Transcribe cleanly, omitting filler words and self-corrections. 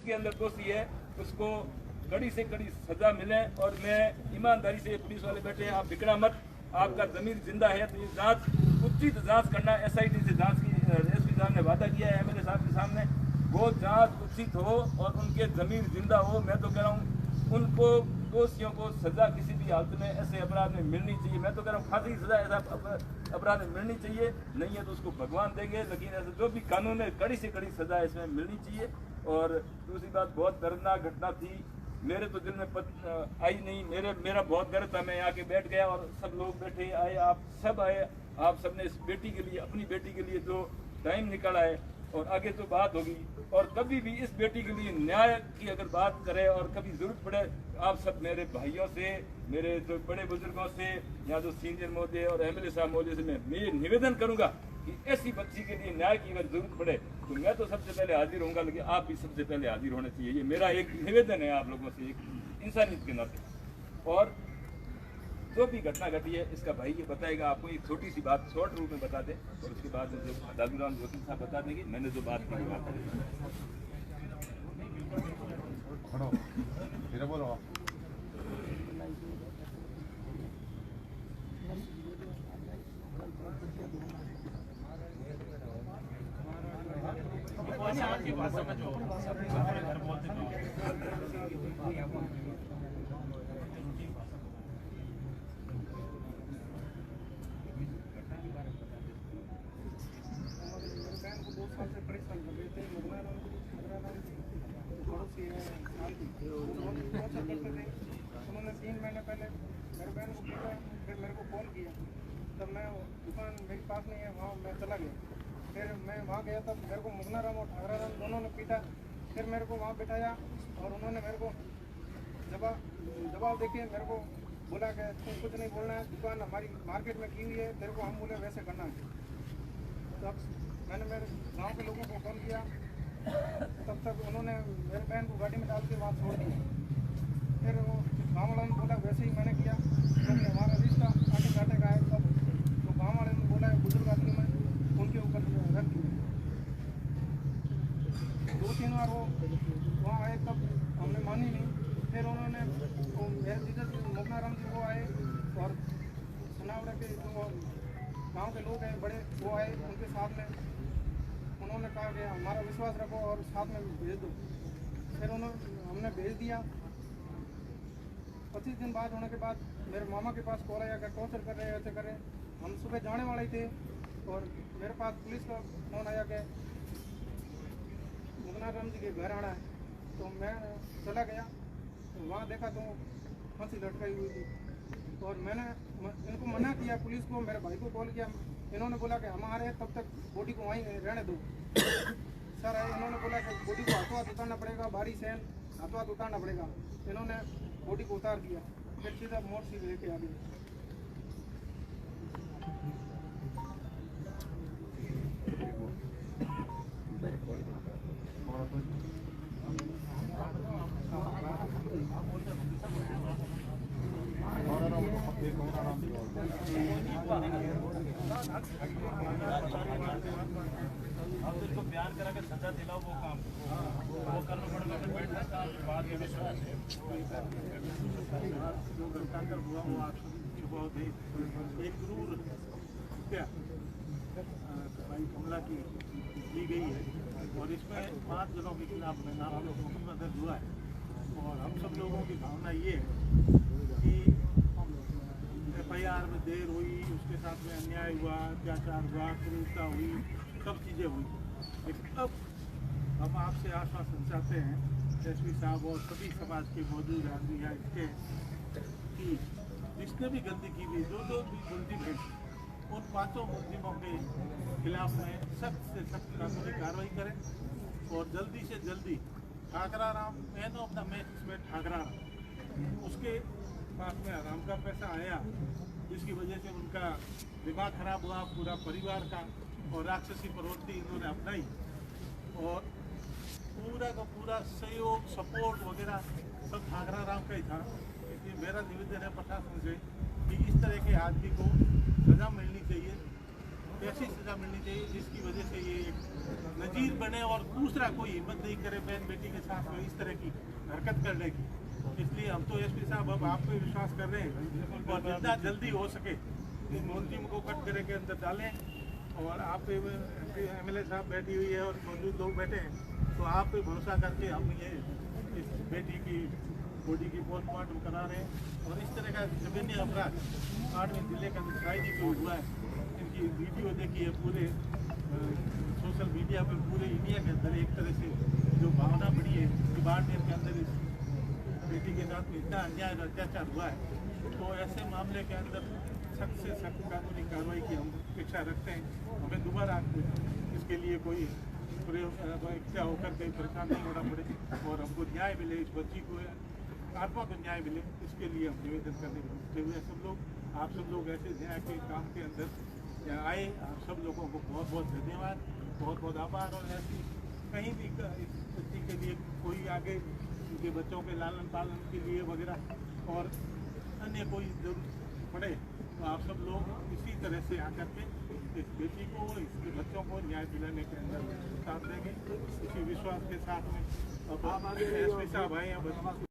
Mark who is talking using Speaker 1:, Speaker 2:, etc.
Speaker 1: जिसके अंदर दोषी है उसको कड़ी से कड़ी सजा मिले। और मैं ईमानदारी से, पुलिस वाले बैठे हैं, आप बिगड़ा मत, आपका जमीर जिंदा है तो ये जांच, उचित जांच करना। SIT से जांच की SP साहब ने वादा किया है MLA साहब के सामने, वो जांच उचित हो और उनके जमीर जिंदा हो। मैं तो कह रहा हूँ उनको, दोषियों को सजा किसी भी हालत में ऐसे अपराध में मिलनी चाहिए। मैं तो कह रहा हूँ फांसी की सजा ऐसा अपराध में मिलनी चाहिए, नहीं है तो उसको भगवान देंगे, लेकिन ऐसा जो भी कानून है कड़ी से कड़ी सजा इसमें मिलनी चाहिए। और दूसरी बात, बहुत दर्दनाक घटना थी, मेरे तो दिल में आई नहीं, मेरा बहुत गर्व था। मैं यहाँ के बैठ गया और सब लोग बैठे आए, आप सब आए, आप सब ने इस बेटी के लिए, अपनी बेटी के लिए जो टाइम निकाला है, और आगे तो बात होगी। और कभी भी इस बेटी के लिए न्याय की अगर बात करें और कभी जरूरत पड़े, आप सब मेरे भाइयों से, मेरे जो बड़े बुजुर्गों से, या जो सीनियर महोदय और MLA साहब महोदय से मैं ये निवेदन करूंगा कि ऐसी बच्ची के लिए न्याय की अगर जरूरत पड़े तो मैं तो सबसे पहले हाजिर होऊंगा, लेकिन आप भी सबसे पहले हाजिर होना चाहिए। ये मेरा एक निवेदन है आप लोगों से, एक इंसानियत के नाते। और जो भी घटना घटी है इसका भाई ये बताएगा आपको, एक छोटी सी बात शॉर्ट रूप में बता दें, और उसके बाद जो दादूराम जोशी साहब बता देंगे मैंने जो बात की बात बोलो।
Speaker 2: की भाषा में जो घर बोलते
Speaker 3: उन्होंने 3 महीने पहले मेरे बहन को पीटा, फिर मेरे को कॉल किया, तब मैं दुकान मेरे पास नहीं है, वहाँ मैं चला गया। फिर मैं वहाँ गया तब मेरे को मुगनाराम और ठाकराराम दोनों ने पीटा। फिर मेरे को वहाँ बिठाया और उन्होंने मेरे को जवाब देके मेरे को बोला कि तुम कुछ नहीं बोलना है, दुकान हमारी मार्केट में की हुई है, तेरे को हम बोले वैसे करना है। तब मैंने मेरे गाँव के लोगों को कॉल किया, तब तक उन्होंने मेरे बहन को गाड़ी में डाल के वहाँ छोड़ दिया। फिर वो गाँव वालों ने बोला वैसे ही मैंने किया, क्योंकि हमारा रिश्ता आटे काटे का है। तब तो गाँव वाले ने बोला बुजुर्ग आदमी में उनके ऊपर रख दिया। 2-3 बार वो वहाँ आए, तब हमने मानी नहीं। फिर उन्होंने मेरे जीजा जी मुगनाराम जी वो आए, और सनावड़ा के जो गाँव के लोग हैं बड़े वो आए, उनके साथ में उन्होंने कहा कि हमारा विश्वास रखो और साथ में भेज दो। फिर हमने भेज दिया। 25 दिन बाद होने के बाद मेरे मामा के पास कॉल आया कि टॉर्चर कर रहे हैं, ऐसे कर रहे हैं। हम सुबह जाने वाले थे और मेरे पास पुलिस का फ़ोन आया कि मुगनाराम जी के घर आना है। तो मैं चला गया, तो वहाँ देखा तो फांसी लटकाई हुई थी। और मैंने इनको मना किया, पुलिस को, मेरे भाई को कॉल किया। इन्होंने बोला कि हम आ रहे हैं, तब तक बॉडी को वहीं रहने दो। सर इन्होंने बोला कि बॉडी को हाथों हाथ उतारना पड़ेगा, भारी सहन हाथों हाथ उतारना पड़ेगा। इन्होंने बॉडी को उतार दिया, फिर सीधा मोड़ से लेके आ गए।
Speaker 2: अब इसको बयान करा के सजा दिलाओ, वो काम वो करना पड़ेगा। फिर बैठना का बाद में विश्वास है जो घटनाक्रम हुआ वो आप सभी बहुत ही एक जरूर हत्या हमला की गई है, और इसमें 5 जनों के खिलाफ नाम मुकदमा दर्ज हुआ है। और हम सब लोगों की भावना ये है कि FIR में देर हुई, उसके साथ में अन्याय हुआ, अत्याचार हुआ, क्रूरता हुई, सब चीज़ें हुई। लेकिन अब हम आपसे आश्वासन चाहते हैं SP साहब और सभी समाज के मौजूद आदमी यहाँ इसके कि जिसने भी गलती की हुई, जो भी मुलजिम है, उन 5 मुलजिमों के खिलाफ में सख्त से सख्त कानूनी कार्रवाई करें। और जल्दी से जल्दी Thakararam, man of the match में ठाकराराम, उसके पास में आराम का पैसा आया, जिसकी वजह से उनका दिमाग खराब हुआ पूरा परिवार का, और राक्षसी प्रवृत्ति इन्होंने अपनाई। और पूरा का पूरा सहयोग, सपोर्ट वगैरह सब ठाकराराम का ही था। इसलिए मेरा निवेदन है प्रशासन से कि इस तरह के आदमी को सजा मिलनी चाहिए। ऐसी सजा मिलनी चाहिए जिसकी वजह से ये एक नजीर बने और दूसरा कोई हिम्मत नहीं करे बहन बेटी के साथ इस तरह की हरकत करने की। इसलिए हम तो एसपी साहब अब आप पे विश्वास कर रहे हैं और जितना जल्दी हो सके इस मुलजिम को कटघरे के अंदर डालें। और आप MLA साहब बैठी हुई है और मौजूद लोग बैठे हैं, तो आप पे भरोसा करके हम ये इस बेटी की बॉडी की पोस्टमार्टम करा रहे हैं। और इस तरह का जघन्य अपराध 8वें जिले का शायद ही हुआ है। इनकी वीडियो देखी है पूरे सोशल मीडिया पर, पूरे इंडिया के अंदर एक तरह से जो भावना बढ़ी है कि बाड़मेर के अंदर इस बेटी के साथ में इतना अन्याय और अत्याचार हुआ है। तो ऐसे मामले के अंदर सख्त से सख्त कानूनी कार्रवाई की हम अपेक्षा रखते हैं। हमें दोबारा इसके लिए कोई इच्छा होकर कहीं परेशान नहीं होना पड़े और हमको न्याय मिले, इस बच्ची को आत्मा को न्याय मिले, इसके लिए हम निवेदन करने पहुँचते हुए सब लोग आप सब लोग ऐसे न्याय के काम के अंदर आए। आप सब लोगों को बहुत बहुत धन्यवाद, बहुत बहुत आभार। और ऐसी कहीं भी इस बच्ची के लिए कोई आगे उनके बच्चों के लालन पालन के लिए वगैरह और अन्य कोई जरूरत पड़े तो आप सब लोग इसी तरह से आकर के इस बेटी को, इसके बच्चों को न्याय दिलाने के अंदर साथ देंगे, इसी विश्वास के साथ में अब एसपी साहब आए हैं।